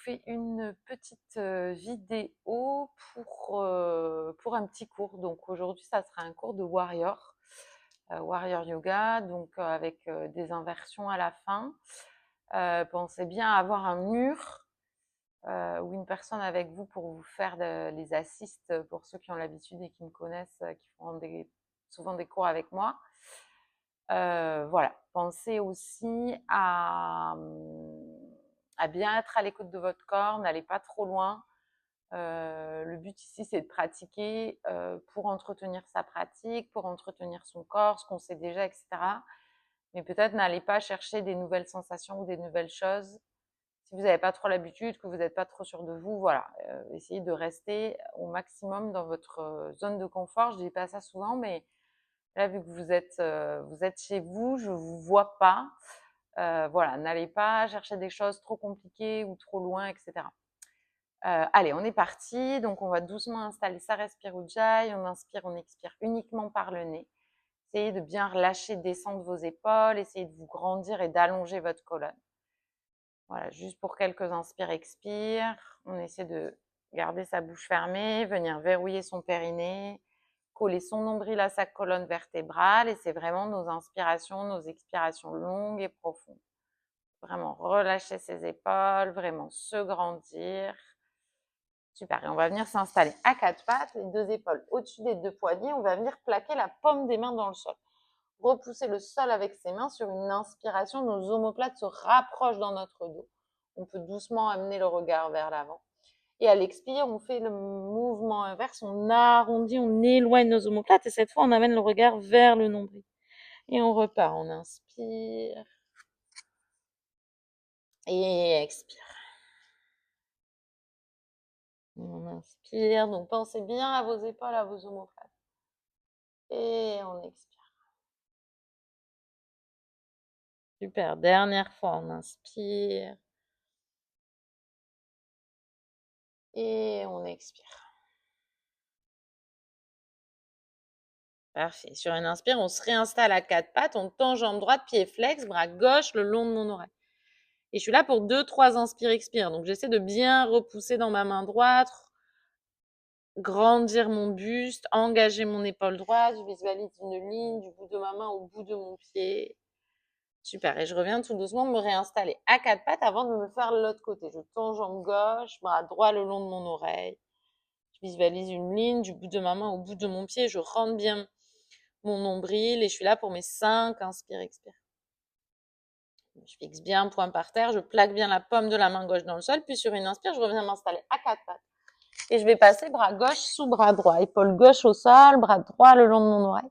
fais une petite vidéo pour un petit cours. Donc aujourd'hui, ça sera un cours de Warrior Yoga, donc avec des inversions à la fin. Pensez bien à avoir un mur ou une personne avec vous pour vous faire les assists, pour ceux qui ont l'habitude et qui me connaissent, qui font souvent des cours avec moi. Voilà, pensez aussi à bien être à l'écoute de votre corps, n'allez pas trop loin. Le but ici, c'est de pratiquer pour entretenir sa pratique, pour entretenir son corps, ce qu'on sait déjà, etc. Mais peut-être n'allez pas chercher des nouvelles sensations ou des nouvelles choses. Si vous n'avez pas trop l'habitude, que vous n'êtes pas trop sûr de vous, voilà, essayez de rester au maximum dans votre zone de confort. Je dis pas ça souvent, mais là, vu que vous êtes chez vous, je vous vois pas. Voilà, n'allez pas chercher des choses trop compliquées ou trop loin, etc. Allez, on est parti. Donc, on va doucement installer sa Respire Ujjayi. On inspire, on expire uniquement par le nez. Essayez de bien relâcher, descendre vos épaules. Essayez de vous grandir et d'allonger votre colonne. Voilà, juste pour quelques inspires, expires. On essaie de garder sa bouche fermée, venir verrouiller son périnée, coller son nombril à sa colonne vertébrale. Et c'est vraiment nos inspirations, nos expirations longues et profondes. Vraiment relâcher ses épaules, vraiment se grandir. Super, et on va venir s'installer à quatre pattes, les deux épaules au-dessus des deux poignets. On va venir plaquer la paume des mains dans le sol. Repousser le sol avec ses mains sur une inspiration. Nos omoplates se rapprochent dans notre dos. On peut doucement amener le regard vers l'avant. Et à l'expire, on fait le mouvement inverse. On arrondit, on éloigne nos omoplates. Et cette fois, on amène le regard vers le nombril. Et on repart. On inspire. Et expire. On inspire. Donc, pensez bien à vos épaules, à vos omoplates. Et on expire. Super. Dernière fois, on inspire. Et on expire. Parfait. Sur une inspire, on se réinstalle à quatre pattes. On tend jambe droite, pied flex, bras gauche le long de mon oreille. Et je suis là pour 2-3 inspire-expire. Donc, j'essaie de bien repousser dans ma main droite, grandir mon buste, engager mon épaule droite. Je visualise une ligne du bout de ma main au bout de mon pied. Super. Et je reviens tout doucement me réinstaller à quatre pattes avant de me faire l'autre côté. Je tends jambe gauche, bras droit le long de mon oreille. Je visualise une ligne du bout de ma main au bout de mon pied. Je rentre bien mon nombril et je suis là pour mes 5 inspire-expire. Je fixe bien un point par terre, je plaque bien la paume de la main gauche dans le sol, puis sur une inspire, je reviens m'installer à quatre pattes. Et je vais passer bras gauche sous bras droit, épaule gauche au sol, bras droit le long de mon oreille.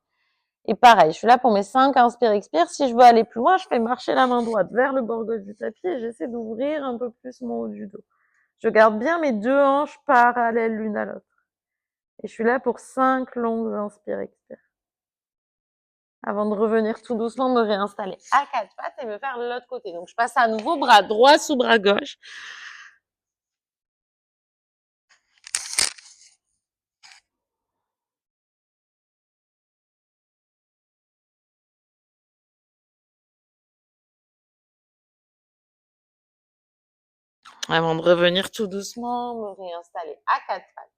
Et pareil, je suis là pour mes 5 inspire-expire. Si je veux aller plus loin, je fais marcher la main droite vers le bord gauche du tapis et j'essaie d'ouvrir un peu plus mon haut du dos. Je garde bien mes deux hanches parallèles l'une à l'autre. Et je suis là pour 5 longues inspire-expire. Avant de revenir tout doucement me réinstaller à quatre pattes et me faire l'autre côté. Donc, je passe à nouveau bras droit sous bras gauche. Avant de revenir tout doucement, me réinstaller à quatre pattes.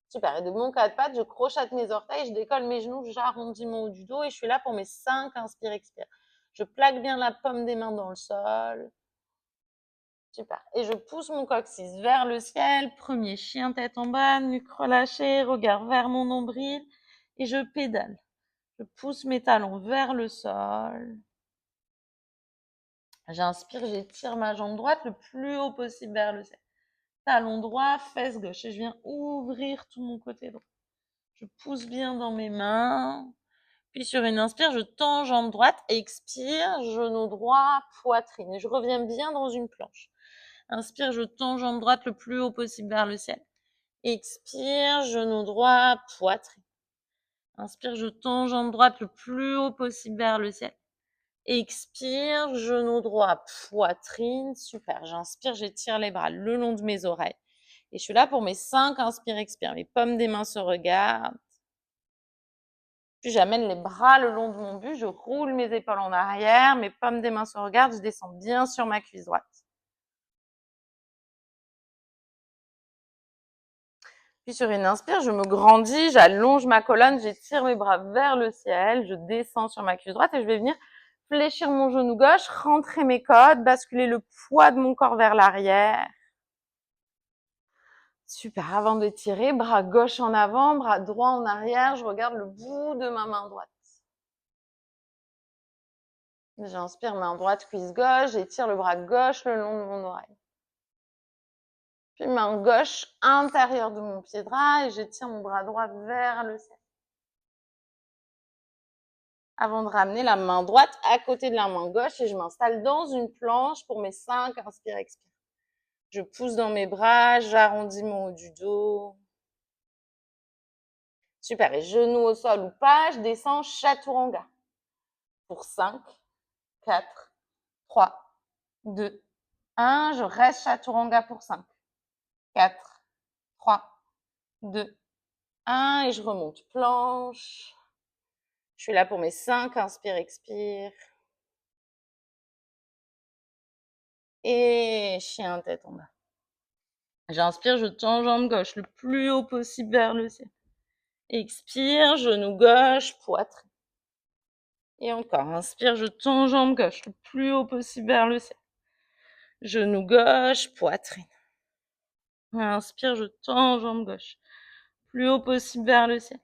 Super. Et de mon quatre pattes, je crochette mes orteils, je décolle mes genoux, j'arrondis mon haut du dos et je suis là pour mes 5 inspire-expire. Je plaque bien la paume des mains dans le sol. Super. Et je pousse mon coccyx vers le ciel. Premier chien tête en bas, nuque relâchée, regard vers mon nombril. Et je pédale. Je pousse mes talons vers le sol. J'inspire, j'étire ma jambe droite le plus haut possible vers le ciel. Talon droit, fesse gauche. Et je viens ouvrir tout mon côté droit. Je pousse bien dans mes mains. Puis sur une inspire, je tends jambe droite. Expire, genou droit, poitrine. Et je reviens bien dans une planche. Inspire, je tends jambe droite le plus haut possible vers le ciel. Expire, genou droit, poitrine. Inspire, je tends jambe droite le plus haut possible vers le ciel. Expire, genou droit, poitrine. Super. J'inspire, j'étire les bras le long de mes oreilles. Et je suis là pour mes 5 inspire-expire. Mes paumes des mains se regardent. Puis j'amène les bras le long de mon buste. Je roule mes épaules en arrière. Mes paumes des mains se regardent. Je descends bien sur ma cuisse droite. Puis sur une inspire, je me grandis, j'allonge ma colonne, j'étire mes bras vers le ciel, je descends sur ma cuisse droite et je vais venir fléchir mon genou gauche, rentrer mes côtes, basculer le poids de mon corps vers l'arrière. Super, avant de tirer, bras gauche en avant, bras droit en arrière, je regarde le bout de ma main droite. J'inspire, main droite, cuisse gauche, j'étire le bras gauche le long de mon oreille. Puis main gauche intérieure de mon pied droit et j'étire mon bras droit vers le ciel. Avant de ramener la main droite à côté de la main gauche et je m'installe dans une planche pour mes 5 inspire, expire. Je pousse dans mes bras, j'arrondis mon haut du dos. Super, et genoux au sol ou pas, je descends chaturanga. Pour 5, 4, 3, 2, 1, je reste chaturanga pour 5, 4, 3, 2, 1 et je remonte planche. Je suis là pour mes 5, inspire, expire. Et chien tête en bas. J'inspire, je tends jambe gauche le plus haut possible vers le ciel. Expire, genou gauche, poitrine. Et encore, inspire, je tends jambe gauche le plus haut possible vers le ciel. Genou gauche, poitrine. Inspire, je tends jambe gauche plus haut possible vers le ciel.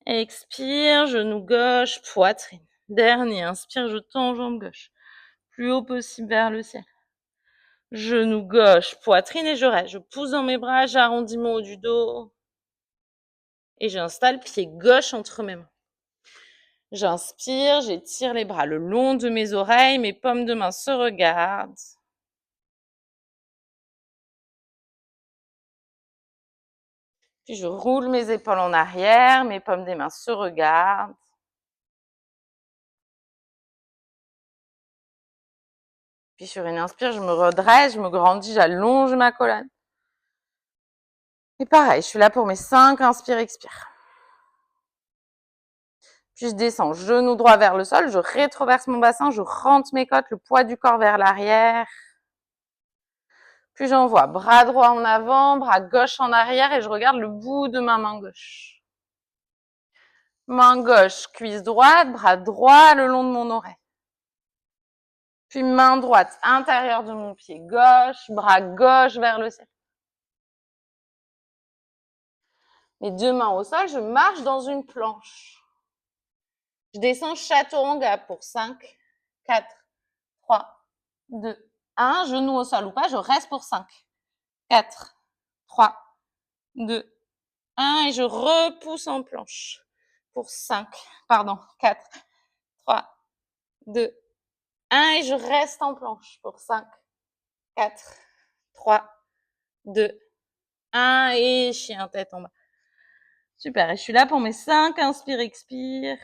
Expire, genou gauche, poitrine. Dernier, inspire, je tends jambe gauche plus haut possible vers le ciel. Genou gauche, poitrine et je reste. Je pousse dans mes bras, j'arrondis mon haut du dos. Et j'installe pied gauche entre mes mains. J'inspire, j'étire les bras le long de mes oreilles, mes paumes de main se regardent. Puis je roule mes épaules en arrière, mes paumes des mains se regardent. Puis sur une inspire, je me redresse, je me grandis, j'allonge ma colonne. Et pareil, je suis là pour mes 5, inspire, expire. Puis je descends, genou droit vers le sol, je rétroverse mon bassin, je rentre mes côtes, le poids du corps vers l'arrière. Puis j'envoie bras droit en avant, bras gauche en arrière et je regarde le bout de ma main gauche. Main gauche, cuisse droite, bras droit le long de mon oreille. Puis main droite, intérieur de mon pied gauche, bras gauche vers le ciel. Mes 2 mains au sol, je marche dans une planche. Je descends chaturanga pour 5, 4, 3, 2, 1. Genou au sol ou pas, je reste pour 5, 4, 3, 2, 1. Et je repousse en planche pour 4, 3, 2, 1. Et je reste en planche pour 5, 4, 3, 2, 1. Et chien tête en bas. Super, et je suis là pour mes 5, inspire, expire.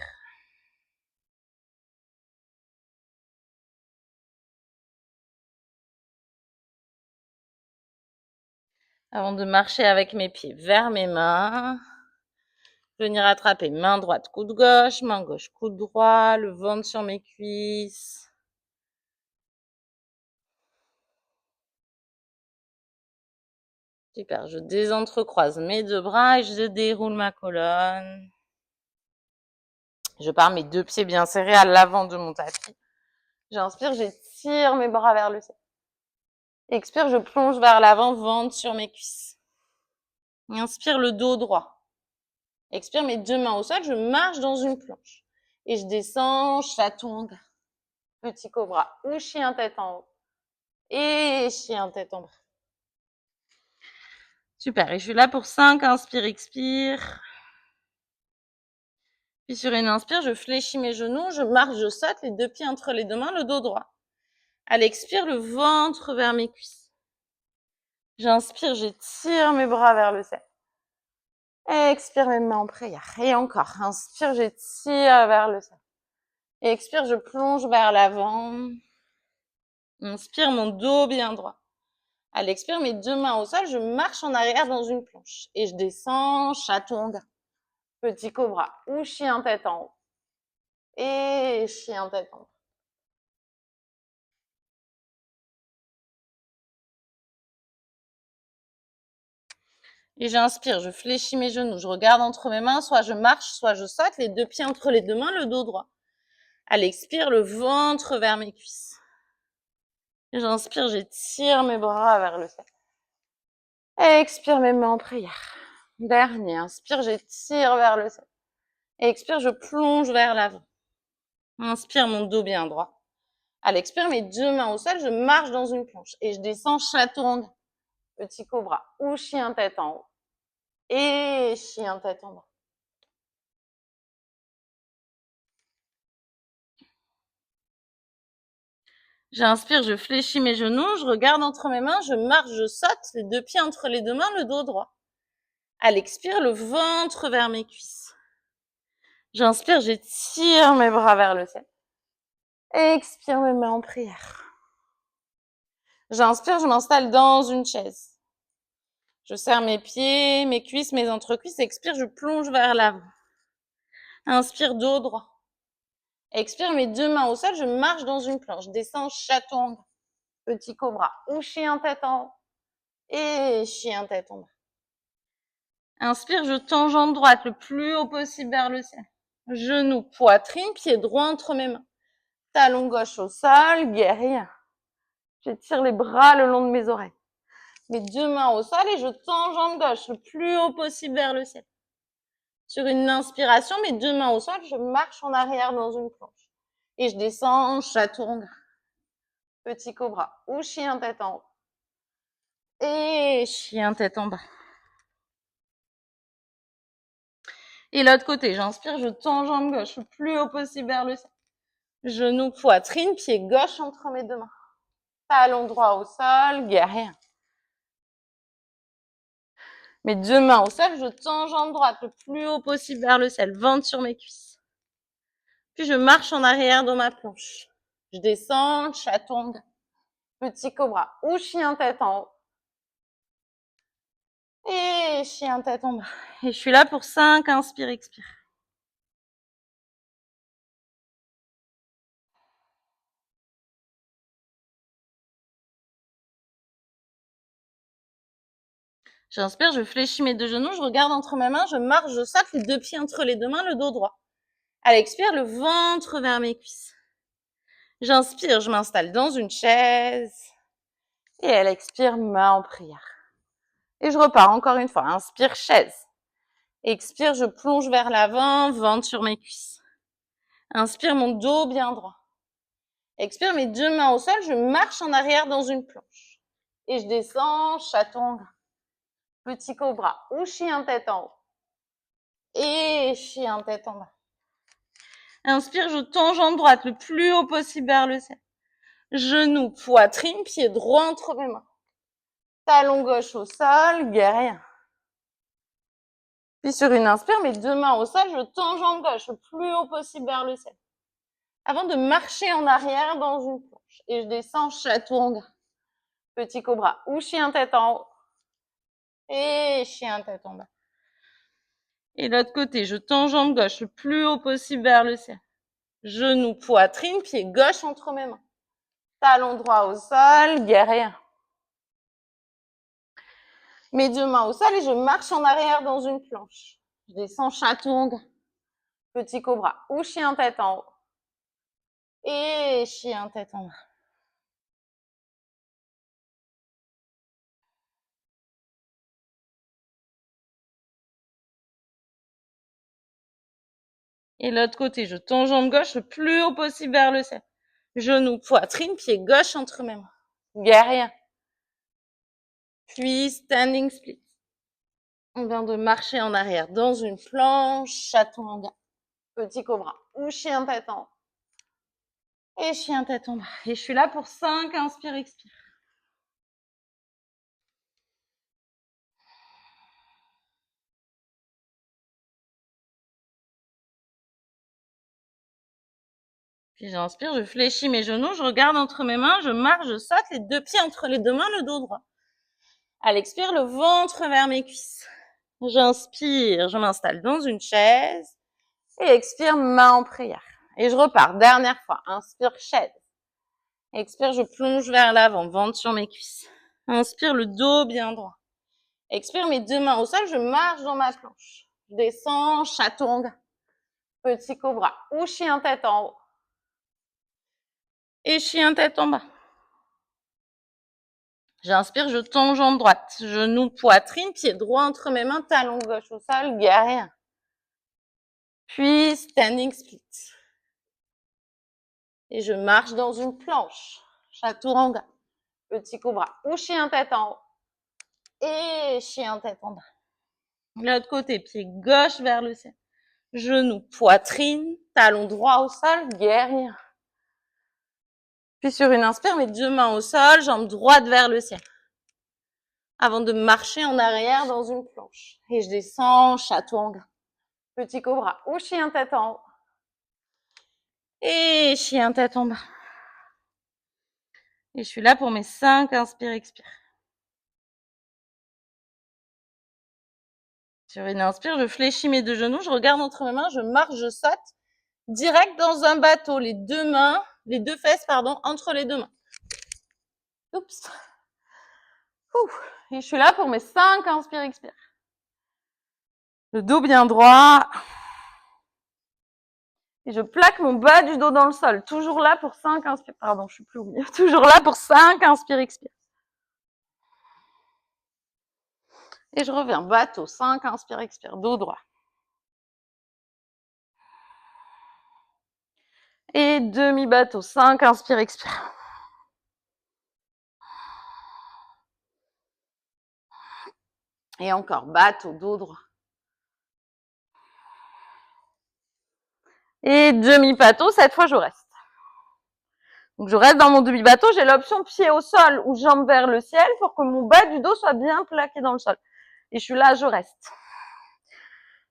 Avant de marcher avec mes pieds vers mes mains, venir attraper main droite, coude gauche, main gauche, coude droit, le ventre sur mes cuisses. Super, je désentrecroise mes 2 bras et je déroule ma colonne. Je pars mes 2 pieds bien serrés à l'avant de mon tapis. J'inspire, j'étire mes bras vers le ciel. Expire, je plonge vers l'avant, ventre sur mes cuisses. Inspire, le dos droit. Expire, mes 2 mains au sol, je marche dans une planche. Et je descends, chaturanga. Petit cobra ou chien tête en haut. Et chien tête en bas. Super, et je suis là pour 5, inspire, expire. Puis sur une inspire, je fléchis mes genoux, je marche, je saute, les 2 pieds entre les 2 mains, le dos droit. À l'expire, le ventre vers mes cuisses. J'inspire, j'étire mes bras vers le ciel. Expire, mes mains en prière. Et encore, inspire, j'étire vers le ciel. Et expire, je plonge vers l'avant. Inspire, mon dos bien droit. À l'expire, mes 2 mains au sol, je marche en arrière dans une planche. Et je descends, chaturanga. Petit cobra ou chien tête en haut. Et chien tête en bas. Et j'inspire, je fléchis mes genoux, je regarde entre mes mains, soit je marche, soit je saute, les deux pieds entre les deux mains, le dos droit. À l'expire, le ventre vers mes cuisses. J'inspire, j'étire mes bras vers le ciel. Expire, mes mains en prière. Dernier, inspire, j'étire vers le ciel. Expire, je plonge vers l'avant. Inspire, mon dos bien droit. À l'expire, mes deux mains au sol, je marche dans une planche et je descends chaturanga. Petit cobra ou chien tête en haut. Et chien tête en bas. J'inspire, je fléchis mes genoux, je regarde entre mes mains, je marche, je saute, les deux pieds entre les deux mains, le dos droit. À l'expire, le ventre vers mes cuisses. J'inspire, j'étire mes bras vers le ciel. Expire, mes mains en prière. J'inspire, je m'installe dans une chaise. Je serre mes pieds, mes cuisses, mes entrecuisses. Expire, je plonge vers l'avant. Inspire, dos droit. Expire, mes deux mains au sol, je marche dans une planche. Descends, chaturanga. Petit cobra ou chien tête en haut. Et chien tête en bas. Inspire, je tends jambe droite le plus haut possible vers le ciel. Genou, poitrine, pied droit entre mes mains. Talon gauche au sol, guerrier. J'étire les bras le long de mes oreilles. Mes deux mains au sol et je tends jambe gauche le plus haut possible vers le ciel. Sur une inspiration, mes deux mains au sol, je marche en arrière dans une planche. Et je descends, chaturanga. Petit cobra ou chien tête en haut. Et chien tête en bas. Et l'autre côté, j'inspire, je tends jambe gauche le plus haut possible vers le ciel. Genou, poitrine, pied gauche entre mes deux mains. Talon droit au sol, guerrier. Mes deux mains au sol, je tends jambe droite le plus haut possible vers le ciel, ventre sur mes cuisses. Puis je marche en arrière dans ma planche. Je descends, chaturanga. Petit cobra ou chien tête en haut. Et chien tête en bas. Et je suis là pour 5, inspire, expire. J'inspire, je fléchis mes deux genoux, je regarde entre mes mains, je marche, je saute, les deux pieds entre les deux mains, le dos droit. À l'expire, le ventre vers mes cuisses. J'inspire, je m'installe dans une chaise. Et elle expire, main en prière. Et je repars encore une fois. Inspire, chaise. Expire, je plonge vers l'avant, ventre sur mes cuisses. Inspire, mon dos bien droit. Expire, mes deux mains au sol, je marche en arrière dans une planche. Et je descends, chaturanga. Petit cobra ou chien tête en haut. Et chien tête en bas. Inspire, je tends jambe droite le plus haut possible vers le ciel. Genou, poitrine, pied droit entre mes mains. Talon gauche au sol, guerrier. Puis sur une inspire, mes deux mains au sol, je tends jambe gauche le plus haut possible vers le ciel. Avant de marcher en arrière dans une planche. Et je descends, chaturanga. Petit cobra ou chien tête en haut. Et chien tête en bas. Et l'autre côté, je tends jambe gauche le plus haut possible vers le ciel. Genou, poitrine, pied gauche entre mes mains. Talon droit au sol, guerrier. Mes deux mains au sol et je marche en arrière dans une planche. Je descends, chaturanga. Petit cobra ou chien tête en haut. Et chien tête en bas. Et l'autre côté, je tends jambe gauche le plus haut possible vers le ciel. Genou, poitrine, pied gauche entre mes mains. Guerrier. Puis standing split. On vient de marcher en arrière dans une planche, chaturanga. Petit cobra ou chien tête en haut. Et chien tête en bas. Et je suis là pour 5, inspire, expire. Puis j'inspire, je fléchis mes genoux, je regarde entre mes mains, je marche, je saute, les deux pieds entre les deux mains, le dos droit. À l'expire, le ventre vers mes cuisses. J'inspire, je m'installe dans une chaise. Et expire, main en prière. Et je repars, dernière fois. Inspire, chaise. Expire, je plonge vers l'avant, ventre sur mes cuisses. Inspire, le dos bien droit. Expire, mes deux mains au sol, je marche dans ma planche. Je descends, chaturanga. Petit cobra ou chien tête en haut. Et chien tête en bas. J'inspire, je tombe jambe droite. Genou, poitrine, pied droit entre mes mains, talon gauche au sol, guerrier. Puis standing split. Et je marche dans une planche. Chaturanga. Petit cobra ou chien tête en haut. Et chien tête en bas. L'autre côté, pied gauche vers le ciel. Genou, poitrine, talon droit au sol, guerrier. Puis sur une inspire, mes deux mains au sol, jambe droite vers le ciel. Avant de marcher en arrière dans une planche. Et je descends, chaturanga. Petit cobra ou chien tête en haut. Et chien tête en bas. Et je suis là pour mes 5 inspire, expire. Sur une inspire, je fléchis mes deux genoux, je regarde entre mes mains, je marche, je saute. Direct dans un bateau, les deux fesses, entre les deux mains. Oups. Et je suis là pour mes 5 inspire, expire. Le dos bien droit. Et je plaque mon bas du dos dans le sol. Toujours là pour 5 inspire. Pardon, je suis plus au milieu. Toujours là pour 5 inspire, expire. Et je reviens, bateau, 5 inspire, expire, dos droit. Et demi-bateau, 5 inspire, expire. Et encore, bateau, dos droit. Et demi-bateau, cette fois je reste. Donc je reste dans mon demi-bateau, j'ai l'option pied au sol ou jambes vers le ciel pour que mon bas du dos soit bien plaqué dans le sol. Et je suis là, je reste.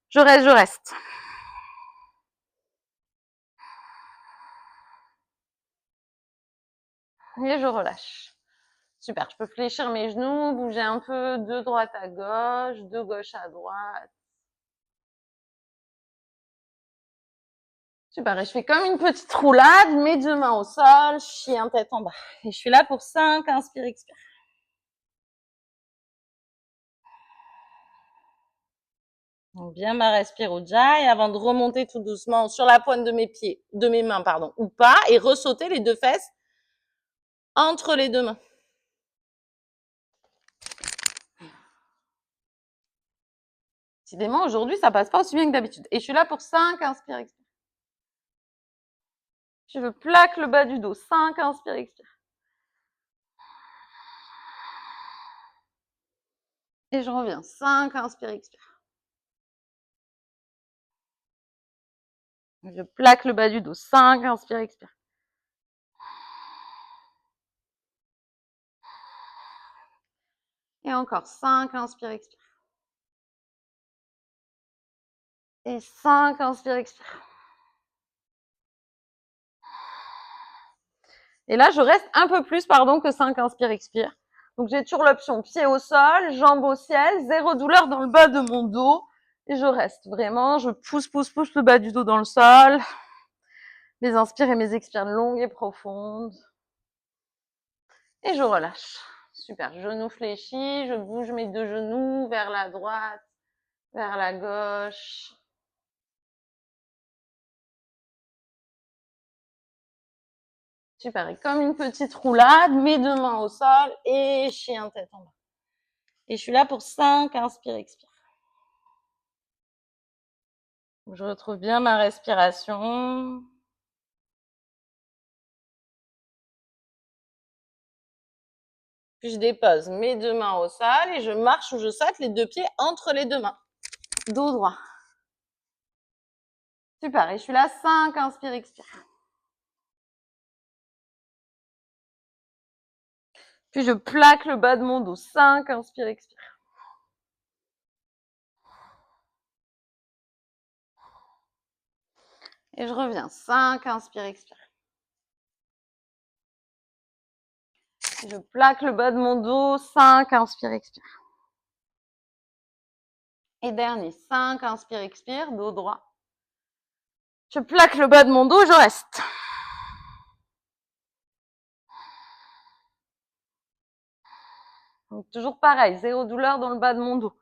Je reste. Et je relâche. Super, je peux fléchir mes genoux, bouger un peu de droite à gauche, de gauche à droite. Super, et je fais comme une petite roulade, mes deux mains au sol, chien tête en bas. Et je suis là pour 5, inspire, expire. Donc bien ma respire Ujjayi avant de remonter tout doucement sur la pointe de mes mains, ou pas, et ressauter les deux fesses entre les deux mains. Décidément, aujourd'hui, ça passe pas aussi bien que d'habitude. Et je suis là pour 5, inspire, expire. Je plaque le bas du dos, 5, inspire, expire. Et je reviens, 5, inspire, expire. Je plaque le bas du dos, 5, inspire, expire. Et encore 5, inspire, expire. Et 5, inspire, expire. Et là, je reste un peu plus, que 5, inspire, expire. Donc, j'ai toujours l'option pied au sol, jambes au ciel, zéro douleur dans le bas de mon dos. Et je reste vraiment, je pousse le bas du dos dans le sol. Mes inspires et mes expires longues et profondes. Et je relâche. Super, genoux fléchis, je bouge mes deux genoux vers la droite, vers la gauche. Super, et comme une petite roulade, mes deux mains au sol et chien tête en bas. Et je suis là pour 5, inspire, expire. Je retrouve bien ma respiration. Puis je dépose mes deux mains au sol et je marche ou je saute les deux pieds entre les deux mains. Dos droit. Super, et je suis là, 5, inspire, expire. Puis je plaque le bas de mon dos, 5, inspire, expire. Et je reviens, 5, inspire, expire. Je plaque le bas de mon dos, 5, inspire, expire. Et dernier, 5, inspire, expire, dos droit. Je plaque le bas de mon dos, je reste. Donc, toujours pareil, zéro douleur dans le bas de mon dos.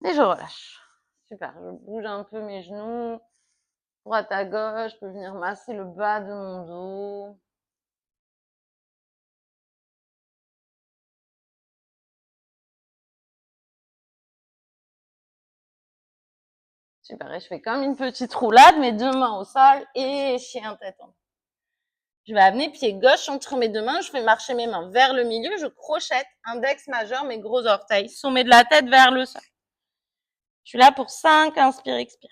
Et je relâche. Super, je bouge un peu mes genoux, droite à gauche, je peux venir masser le bas de mon dos. Super, et je fais comme une petite roulade, mes deux mains au sol et chien tête en bas. Je vais amener pied gauche entre mes deux mains, je fais marcher mes mains vers le milieu, je crochette, index majeur, mes gros orteils, sommet de la tête vers le sol. Je suis là pour 5, inspire, expire.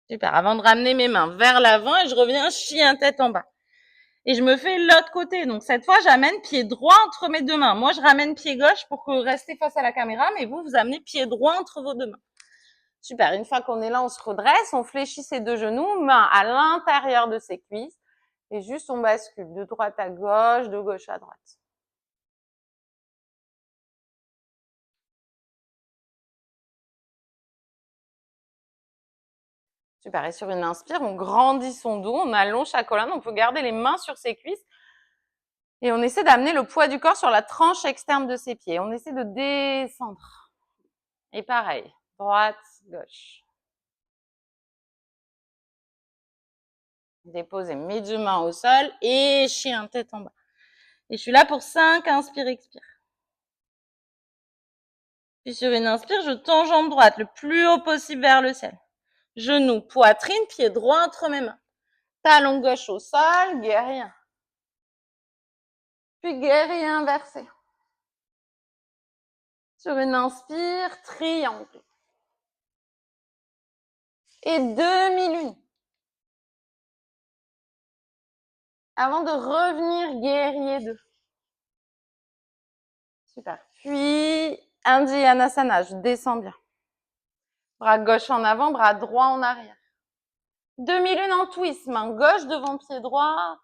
Super, avant de ramener mes mains vers l'avant et je reviens chien tête en bas. Et je me fais l'autre côté. Donc cette fois, j'amène pied droit entre mes deux mains. Moi, je ramène pied gauche pour que vous restez face à la caméra, mais vous, vous amenez pied droit entre vos deux mains. Super, une fois qu'on est là, on se redresse, on fléchit ses deux genoux, mains à l'intérieur de ses cuisses. Et juste, on bascule de droite à gauche, de gauche à droite. Super, et sur une inspire, on grandit son dos, on allonge sa colonne, on peut garder les mains sur ses cuisses. Et on essaie d'amener le poids du corps sur la tranche externe de ses pieds. On essaie de descendre. Et pareil, droite, gauche. Déposer mes deux mains au sol et chien tête en bas. Et je suis là pour 5, inspire, expire. Puis sur une inspire, je tends jambe droite le plus haut possible vers le ciel. Genou, poitrine, pied droit entre mes mains. Talon gauche au sol, guerrier. Puis guerrier inversé. Sur une inspire, triangle. Et demi-lune. Avant de revenir guerrier 2. Super. Puis, Indianasana, je descends bien. Bras gauche en avant, bras droit en arrière. Demi-lune en twist, main gauche devant pied droit.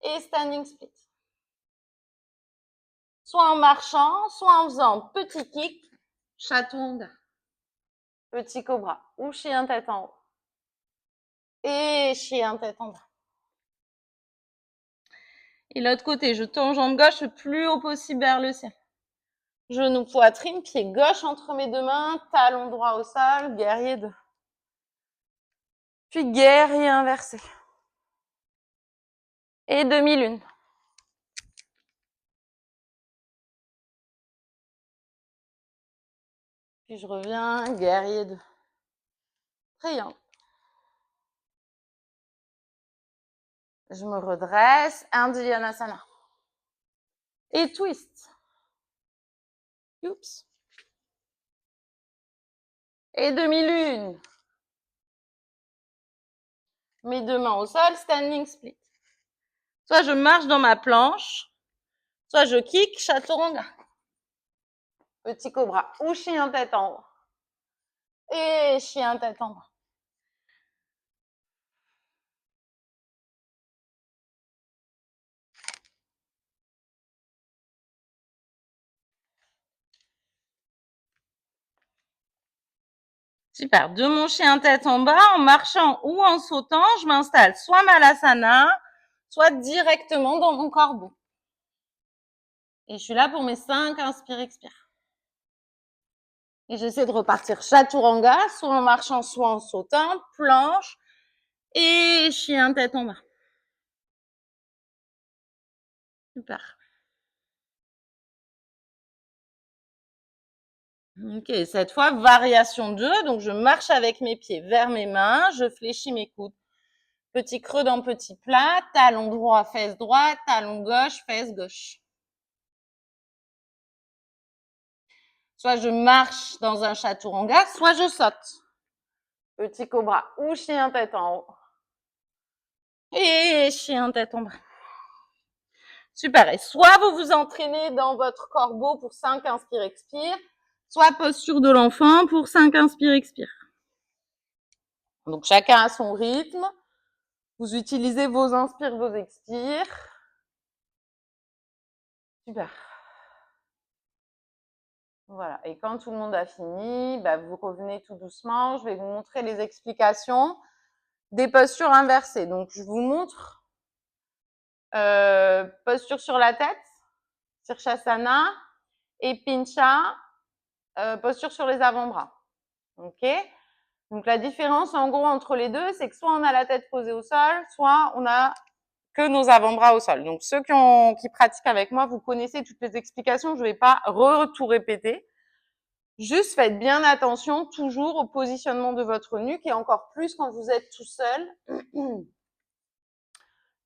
Et standing split. Soit en marchant, soit en faisant petit kick, chaturanga. Petit cobra ou chien tête en haut. Et chien tête en bas. Et l'autre côté, je tends jambe gauche le plus haut possible vers le ciel. Genou, poitrine, pied gauche entre mes deux mains, talon droit au sol, guerrier 2. Puis guerrier inversé. Et demi-lune. Puis je reviens, guerrier 2. Triangle. Je me redresse, Indianasana. Et twist. Oups. Et demi-lune. Mes deux mains au sol, standing split. Soit je marche dans ma planche, soit je kick, chaturanga. Petit cobra ou chien tête en haut. Et chien tête en bas. Super. De mon chien tête en bas, en marchant ou en sautant, je m'installe soit Malasana, soit directement dans mon corbeau. Et je suis là pour mes 5, inspire, expire. Et j'essaie de repartir chaturanga, soit en marchant, soit en sautant, planche et chien tête en bas. Super. Ok, cette fois, variation 2. Donc, je marche avec mes pieds vers mes mains, je fléchis mes coudes. Petit creux dans petit plat, talon droit, fesse droite, talon gauche, fesse gauche. Soit je marche dans un chaturanga, soit je saute. Petit cobra ou chien tête en haut. Et chien tête en bas. Super. Et soit vous vous entraînez dans votre corbeau pour 5 inspire, expire, soit posture de l'enfant pour 5 inspire, expire. Donc, chacun à son rythme. Vous utilisez vos inspires, vos expires. Super. Voilà. Et quand tout le monde a fini, bah, vous revenez tout doucement. Je vais vous montrer les explications des postures inversées. Donc, je vous montre posture sur la tête, Sirsasana, et Pincha, posture sur les avant-bras. Ok? Donc, la différence, en gros, entre les deux, c'est que soit on a la tête posée au sol, soit on a que nos avant-bras au sol. Donc, ceux qui pratiquent avec moi, vous connaissez toutes les explications. Je ne vais pas tout répéter. Juste faites bien attention toujours au positionnement de votre nuque et encore plus quand vous êtes tout seul.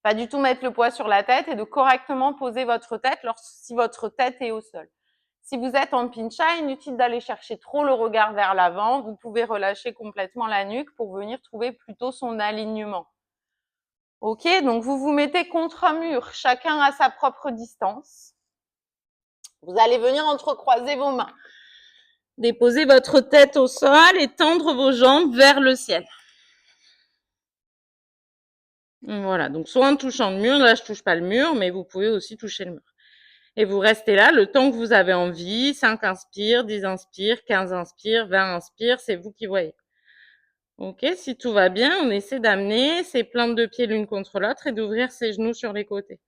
Pas du tout mettre le poids sur la tête et de correctement poser votre tête si votre tête est au sol. Si vous êtes en pincha, inutile d'aller chercher trop le regard vers l'avant. Vous pouvez relâcher complètement la nuque pour venir trouver plutôt son alignement. Ok, donc vous vous mettez contre un mur, chacun à sa propre distance. Vous allez venir entrecroiser vos mains. Déposez votre tête au sol et tendre vos jambes vers le ciel. Voilà, donc soit en touchant le mur, là je touche pas le mur, mais vous pouvez aussi toucher le mur. Et vous restez là le temps que vous avez envie, 5 inspires, 10 inspires, 15 inspires, 20 inspires, c'est vous qui voyez. Ok, si tout va bien, on essaie d'amener ses plantes de pied l'une contre l'autre et d'ouvrir ses genoux sur les côtés.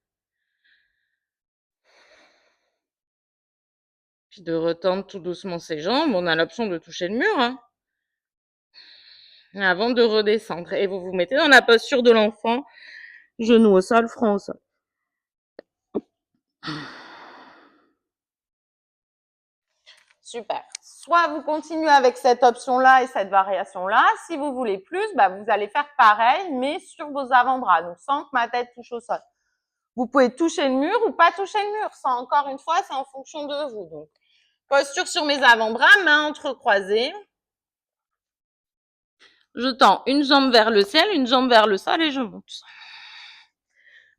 Puis de retendre tout doucement ses jambes, on a l'option de toucher le mur, hein, avant de redescendre. Et vous vous mettez dans la posture de l'enfant, genoux au sol, front au sol. Super. Soit vous continuez avec cette option-là et cette variation-là. Si vous voulez plus, bah, vous allez faire pareil, mais sur vos avant-bras, donc sans que ma tête touche au sol. Vous pouvez toucher le mur ou pas toucher le mur. Ça, encore une fois, c'est en fonction de vous. Donc, posture sur mes avant-bras, mains entrecroisées. Je tends une jambe vers le ciel, une jambe vers le sol et je monte.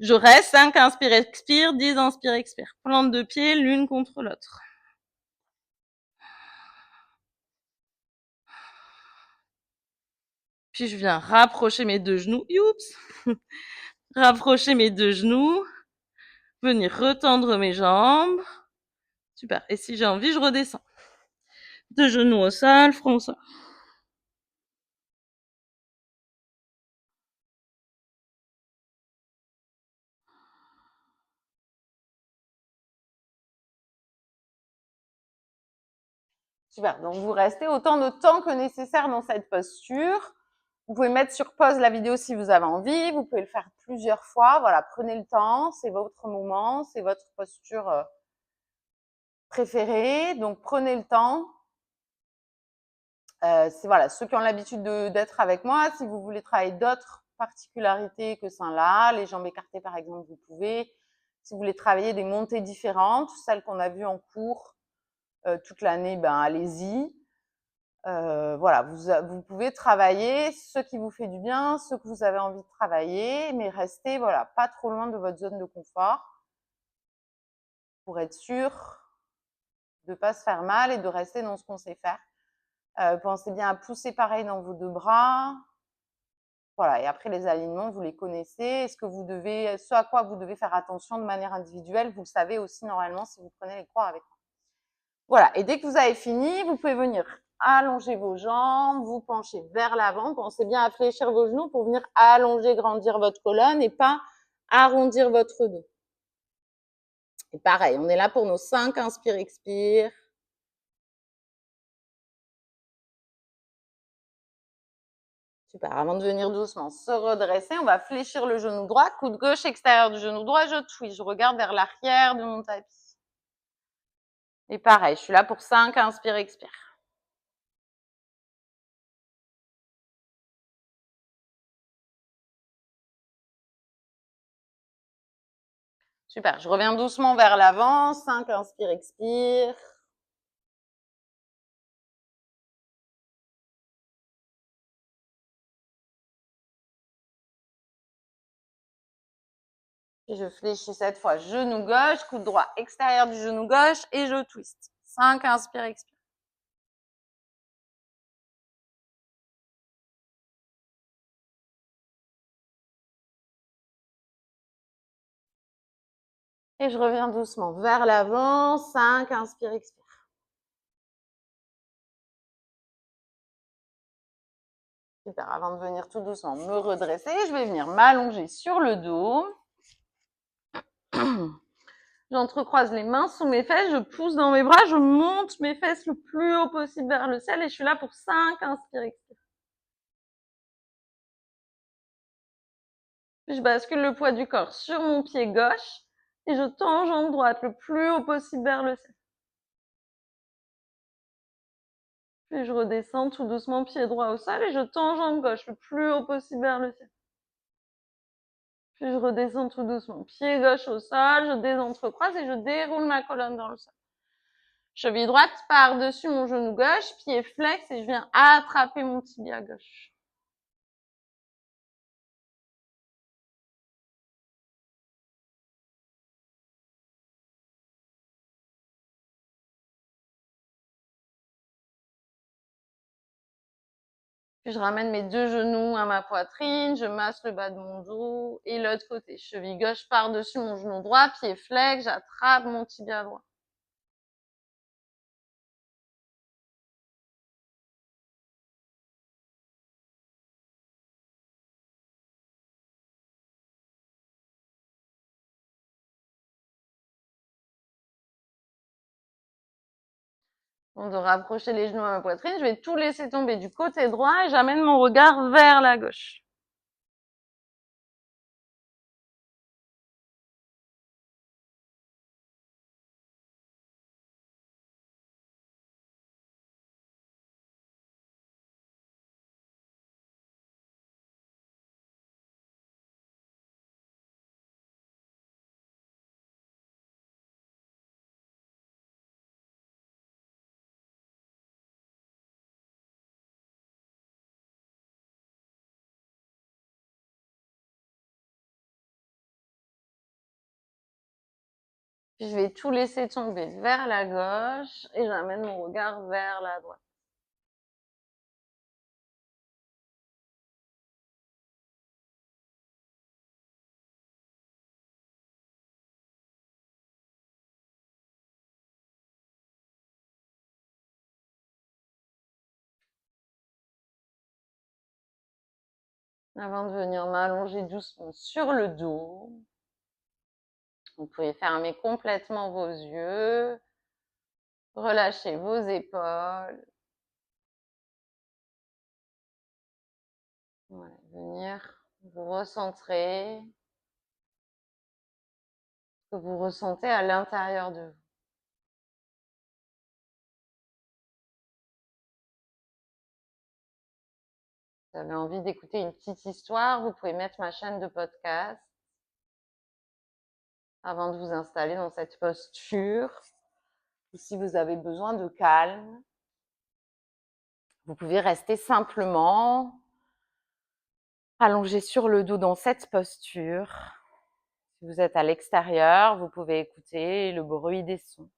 Je reste, 5 inspire, expire, 10 inspire, expire. Plante de pied l'une contre l'autre. Puis je viens rapprocher mes deux genoux. Youps. Rapprocher mes deux genoux. Venir retendre mes jambes. Super. Et si j'ai envie, je redescends. Deux genoux au sol, front au sol. Super. Donc, vous restez autant de temps que nécessaire dans cette posture. Vous pouvez mettre sur pause la vidéo si vous avez envie. Vous pouvez le faire plusieurs fois. Voilà, prenez le temps. C'est votre moment. C'est votre posture préférée. Donc, prenez le temps. C'est voilà, ceux qui ont l'habitude d'être avec moi. Si vous voulez travailler d'autres particularités que ça-là, les jambes écartées par exemple, vous pouvez. Si vous voulez travailler des montées différentes, celles qu'on a vues en cours toute l'année, ben allez-y. Voilà, vous pouvez travailler ce qui vous fait du bien, ce que vous avez envie de travailler, mais restez voilà, pas trop loin de votre zone de confort pour être sûr de ne pas se faire mal et de rester dans ce qu'on sait faire. Pensez bien à pousser pareil dans vos deux bras. Voilà, et après les alignements, vous les connaissez. Ce à quoi vous devez faire attention de manière individuelle, vous le savez aussi normalement si vous prenez les cours avec moi. Voilà, et dès que vous avez fini, vous pouvez venir allonger vos jambes, vous pencher vers l'avant. Pensez bien à fléchir vos genoux pour venir allonger, grandir votre colonne et pas arrondir votre dos. Et pareil, on est là pour nos 5 inspire, expire. Super, avant de venir doucement se redresser, on va fléchir le genou droit, coude gauche extérieur du genou droit, je twist, je regarde vers l'arrière de mon tapis. Et pareil, je suis là pour 5, inspire, expire. Super, je reviens doucement vers l'avant, 5, inspire, expire. Et je fléchis cette fois, genou gauche, coude droit extérieur du genou gauche et je twist. 5, inspire, expire. Et je reviens doucement vers l'avant. 5, inspire, expire. Super, avant de venir tout doucement me redresser, je vais venir m'allonger sur le dos. J'entrecroise les mains sous mes fesses, je pousse dans mes bras, je monte mes fesses le plus haut possible vers le ciel et je suis là pour 5, inspire, expire. Puis je bascule le poids du corps sur mon pied gauche et je tends jambe droite le plus haut possible vers le ciel. Puis je redescends tout doucement pied droit au sol et je tends jambe gauche le plus haut possible vers le ciel. Puis je redescends tout doucement pied gauche au sol, je désentrecroise et je déroule ma colonne dans le sol. Cheville droite par-dessus mon genou gauche, pied flex et je viens attraper mon tibia gauche. Puis je ramène mes deux genoux à ma poitrine, je masse le bas de mon dos et l'autre côté. Cheville gauche par-dessus mon genou droit, pied flex, j'attrape mon tibia droit. Donc de rapprocher les genoux à ma poitrine, je vais tout laisser tomber du côté droit et j'amène mon regard vers la gauche. Puis je vais tout laisser tomber vers la gauche et j'amène mon regard vers la droite. Avant de venir m'allonger doucement sur le dos, vous pouvez fermer complètement vos yeux, relâcher vos épaules. Voilà, venir vous recentrer, ce que vous ressentez à l'intérieur de vous. Vous avez envie d'écouter une petite histoire, vous pouvez mettre ma chaîne de podcast avant de vous installer dans cette posture. Ou si vous avez besoin de calme, vous pouvez rester simplement allongé sur le dos dans cette posture. Si vous êtes à l'extérieur, vous pouvez écouter le bruit des sons.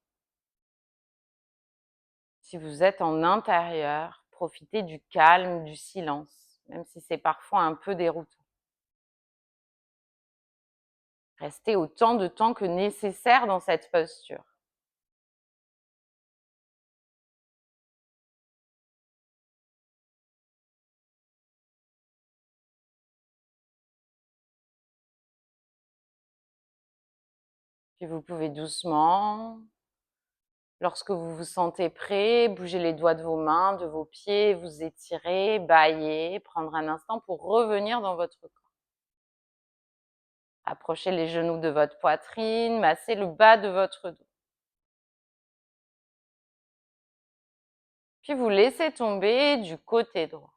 Si vous êtes en intérieur, profitez du calme, du silence, même si c'est parfois un peu déroutant. Restez autant de temps que nécessaire dans cette posture. Puis vous pouvez doucement, lorsque vous vous sentez prêt, bouger les doigts de vos mains, de vos pieds, vous étirer, bâiller, prendre un instant pour revenir dans votre corps. Approchez les genoux de votre poitrine, massez le bas de votre dos. Puis vous laissez tomber du côté droit.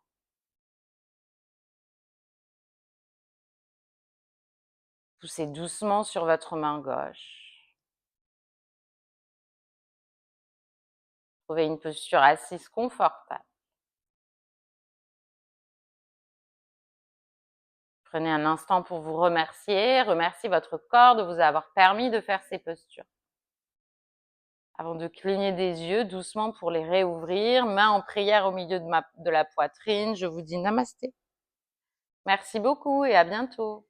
Poussez doucement sur votre main gauche. Trouvez une posture assise confortable. Prenez un instant pour vous remercier. Remerciez votre corps de vous avoir permis de faire ces postures. Avant de cligner des yeux doucement pour les réouvrir, main en prière au milieu de la poitrine, je vous dis namasté. Merci beaucoup et à bientôt.